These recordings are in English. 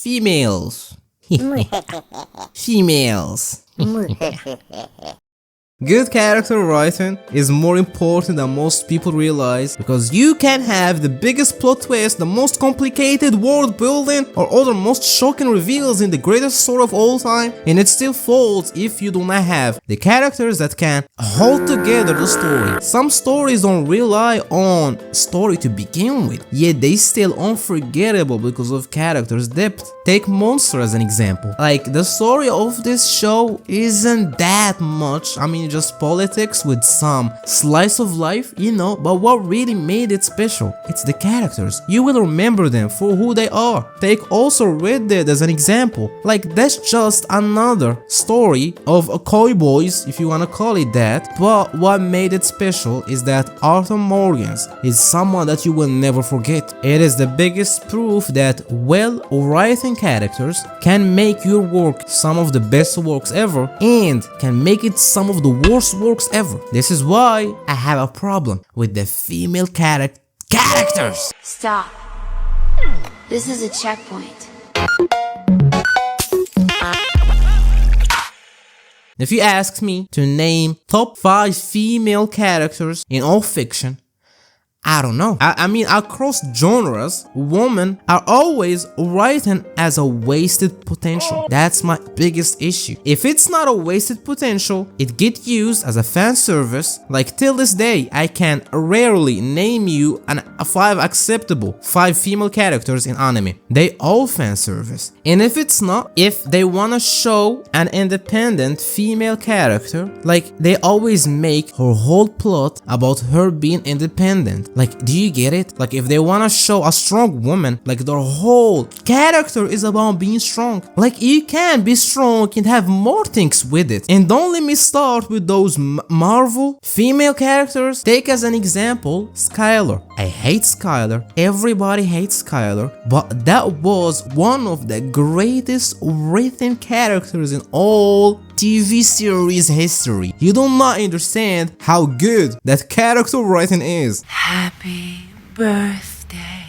females. Females. Good character writing is more important than most people realize, because you can have the biggest plot twist, the most complicated world building, or other most shocking reveals in the greatest story of all time, and it still falls if you do not have the characters that can hold together the story. Some stories don't rely on story to begin with, yet they still unforgettable because of characters' depth. Take Monster as an example. Like, the story of this show isn't that much. I mean, just politics with some slice of life, you know, but what really made it special, it's the characters. You will remember them for who they are. Take also Red Dead as an example. Like, that's just another story of a cowboys, if you wanna call it that, but what made it special is that Arthur Morgans is someone that you will never forget. It is the biggest proof that well-written characters can make your work some of the best works ever, and can make it some of the worst works ever. This is why I have a problem with the female characters. Stop. This is a checkpoint. If you asked me to name top 5 female characters in all fiction, I don't know. I mean, across genres, women are always written as a wasted potential. That's my biggest issue. If it's not a wasted potential, it gets used as a fan service. Like, till this day, I can rarely name you a 5 female characters in anime. They all fan service. And if it's not, if they wanna show an independent female character, like, they always make her whole plot about her being independent. Like, do you get it? Like, if they wanna show a strong woman, like, their whole character is about being strong. Like, you can be strong and have more things with it. And don't let me start with those Marvel female characters. Take as an example Skylar. I hate Skylar. Everybody hates Skylar, but that was one of the greatest written characters in all TV series history. You do not understand how good that character writing is. Happy birthday.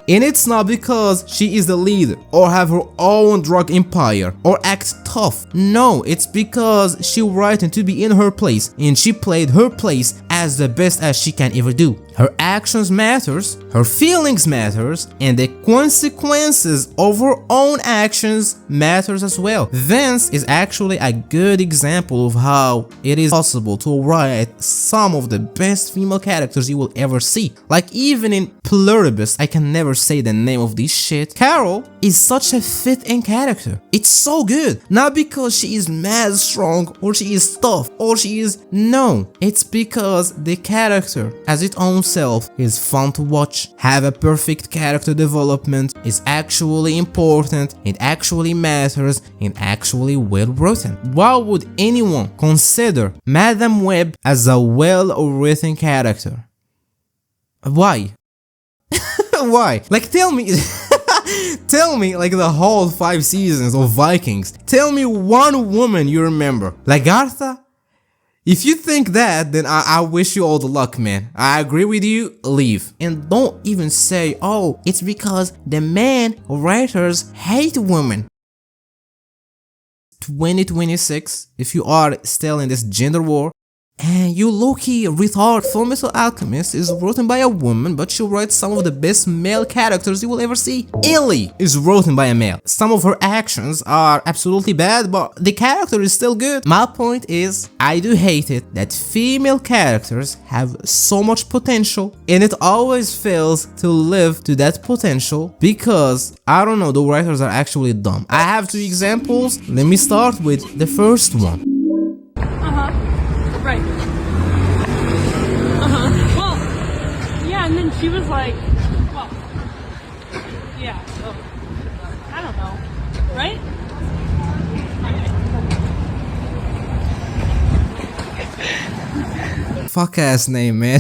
And it's not because she is the leader, or have her own drug empire, or acts tough. No, it's because she writing to be in her place, and she played her place as the best as she can ever do. Her actions matters, her feelings matters, and the consequences of her own actions matters as well. Vince is actually a good example of how it is possible to write some of the best female characters you will ever see. Like, even in Pluribus, I can never say the name of this shit, Carol is such a fit-in character. It's so good. Not because she is mad strong, or she is tough, or she is... No, it's because the character as its own self is fun to watch. Have a perfect character development, is actually important, it actually matters, and actually well written. Why would anyone consider Madame Web as a well written character? Why? Why? Like, tell me. Tell me, like, the whole 5 seasons of Vikings. Tell me one woman you remember. Lagartha? If you think that, then I wish you all the luck, man. I agree with you, leave. And don't even say, oh, it's because the men writers hate women. 2026, if you are still in this gender war, and you low-key retard, Fullmetal Alchemist is written by a woman, but she writes some of the best male characters you will ever see. Ellie is written by a male. Some of her actions are absolutely bad, but the character is still good. My point is, I do hate it that female characters have so much potential, and it always fails to live to that potential because, I don't know, the writers are actually dumb. I have 2 examples. Let me start with the first one. Right. Well, yeah, and then she was like, well, yeah, so, I don't know, right? fuck ass name, man.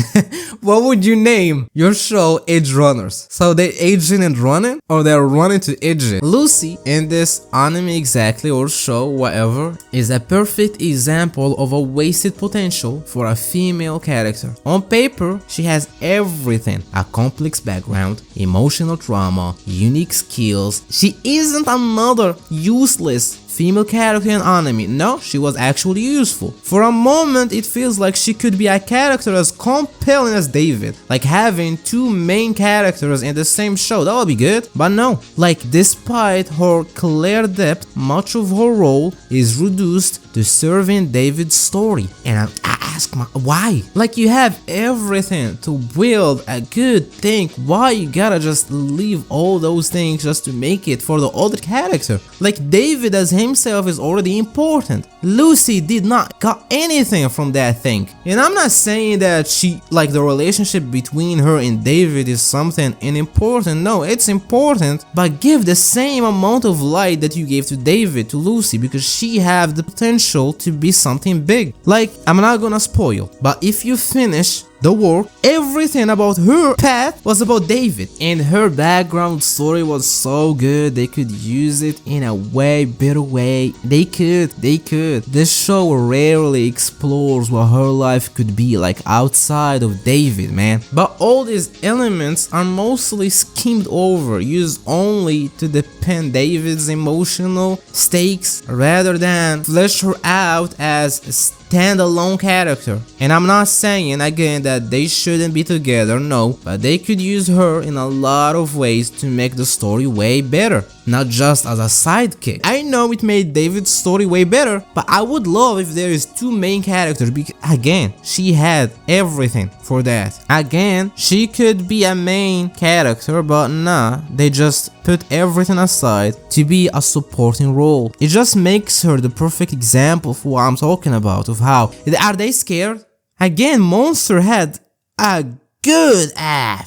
What would you name your show? Edge Runners. So they aging and running, or they're running to edge it? Lucy in this anime exactly, or show, whatever, is a perfect example of a wasted potential for a female character. On paper, she has everything: a complex background, emotional trauma, unique skills. She isn't another useless female character in anime. No, she was actually useful. For a moment, it feels like she could be a character as compelling as David. Like having two main characters in the same show, that would be good. But no, like despite her clear depth, much of her role is reduced to serving David's story. And I ask why? Like you have everything to build a good thing. Why you gotta just leave all those things just to make it for the other character? Like David as himself is already important. Lucy did not got anything from that thing. And I'm not saying that like the relationship between her and David is something unimportant. No, it's important, but give the same amount of light that you gave to David to Lucy, because she have the potential to be something big. Like, I'm not gonna spoil, but if you finish the work, everything about her path was about David, and her background story was so good. They could use it in a way better way. They could. This show rarely explores what her life could be like outside of David, man. But all these elements are mostly skimmed over, used only to depict David's emotional stakes rather than flesh her out as a standalone character. And I'm not saying again that they shouldn't be together, no, but they could use her in a lot of ways to make the story way better, not just as a sidekick. I know it made David's story way better, but I would love if there is two main characters, because again, she had everything for that. Again, she could be a main character, but nah, they just put everything aside to be a supporting role. It just makes her the perfect example of what I'm talking about, of how are they scared? Again, Monster had a good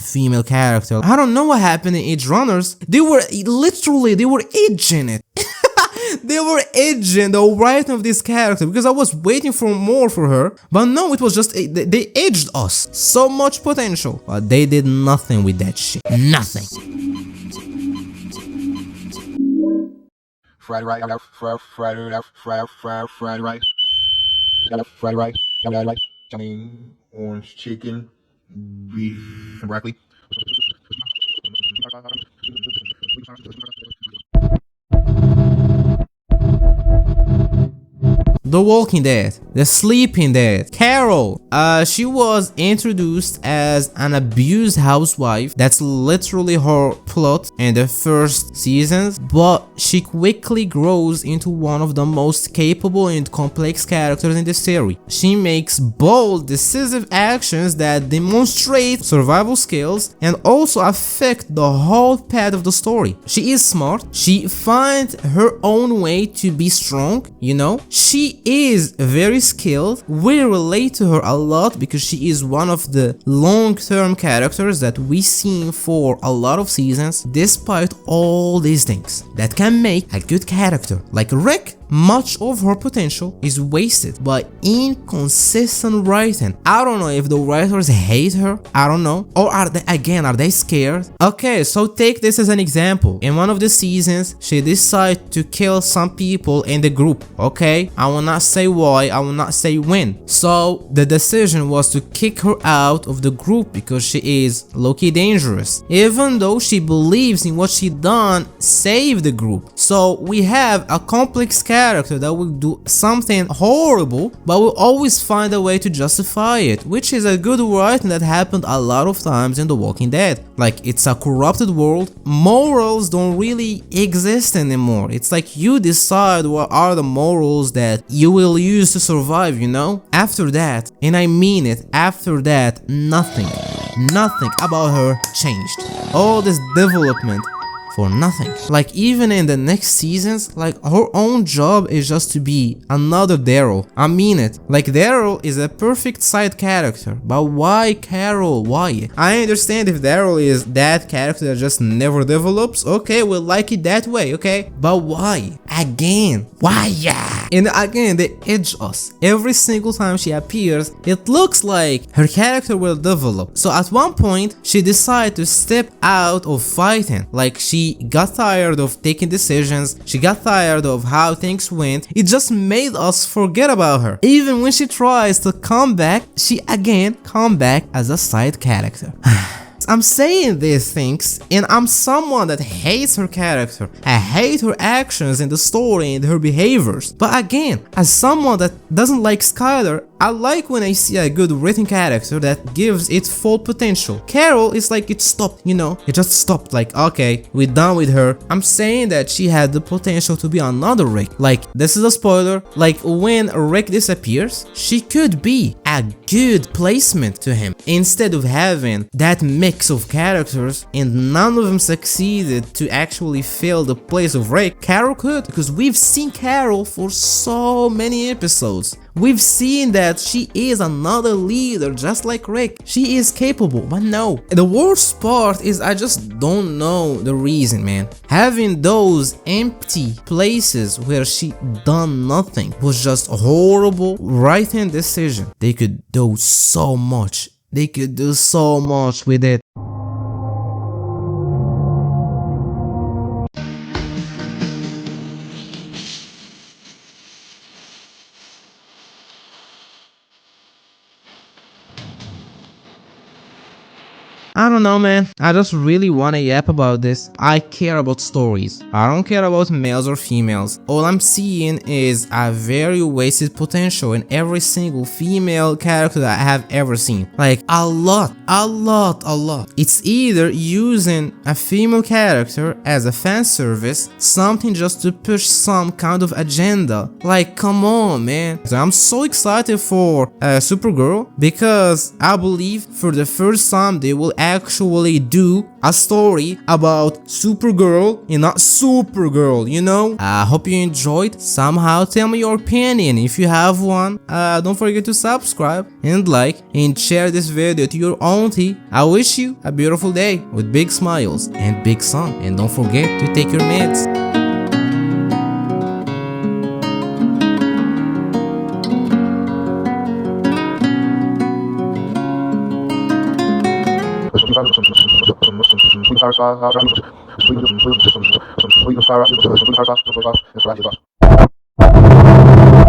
female character. I don't know what happened in Edge Runners. They were edging it. They were edging the writing of this character, because I was waiting for more for her, but no, it was just they edged us. So much potential, but they did nothing with that shit. Nothing. Fried rice, fried rice, I mean, orange chicken, beef, and broccoli. The Walking Dead, The Sleeping Dead. Carol, she was introduced as an abused housewife. That's literally her plot in the first seasons, but she quickly grows into one of the most capable and complex characters in the series. She makes bold, decisive actions that demonstrate survival skills and also affect the whole path of the story. She is smart. She finds her own way to be strong, you know. She is very skilled. We relate to her a lot because she is one of the long-term characters that we see for a lot of seasons. Despite all these things that can make a good character like Rick, much of her potential is wasted by inconsistent writing. I don't know if the writers hate her, I don't know, or are they scared? Okay, so take this as an example. In one of the seasons, she decides to kill some people in the group. Okay, I will not say why, I will not say when. So the decision was to kick her out of the group because she is low-key dangerous, even though she believes in what she done saved the group. So we have a complex character that will do something horrible, but will always find a way to justify it, which is a good writing that happened a lot of times in The Walking Dead. Like, it's a corrupted world, morals don't really exist anymore. It's like you decide what are the morals that you will use to survive, you know? After that, and I mean it, after that, nothing about her changed. All this development for nothing. Like, even in the next seasons, like, her own job is just to be another Daryl. I mean it. Like, Daryl is a perfect side character, but why Carol? Why? I understand if Daryl is that character that just never develops, okay, we'll like it that way, okay? But why? again. Why? Yeah. And again, they edge us. Every single time she appears, it looks like her character will develop. So at one point, she decided to step out of fighting. Like she got tired of taking decisions. She got tired of how things went. It just made us forget about her. Even when she tries to come back, she again come back as a side character. I'm saying these things, and I'm someone that hates her character. I hate her actions in the story and her behaviors. But again, as someone that doesn't like Skylar, I like when I see a good written character that gives it full potential. Carol is like it stopped, you know, it just stopped, like okay, we're done with her. I'm saying that she had the potential to be another Rick. Like, this is a spoiler, like when Rick disappears, she could be a good placement to him. Instead of having that mix of characters and none of them succeeded to actually fill the place of Rick, Carol could, because we've seen Carol for so many episodes. We've seen that she is another leader just like Rick. She is capable, but no. The worst part is I just don't know the reason, man. Having those empty places where she done nothing was just a horrible writing decision. They could do so much. They could do so much with it. I don't know, man. I just really wanna yap about this. I care about stories. I don't care about males or females. All I'm seeing is a very wasted potential in every single female character that I have ever seen. Like, a lot. It's either using a female character as a fan service, something just to push some kind of agenda. Like, come on, man. So I'm so excited for Supergirl because I believe for the first time they will actually do a story about Supergirl and not Supergirl, you know? I hope you enjoyed. Somehow tell me your opinion if you have one. Don't forget to subscribe and like and share this video to your auntie. I wish you a beautiful day with big smiles and big sun, and don't forget to take your meds. Sweet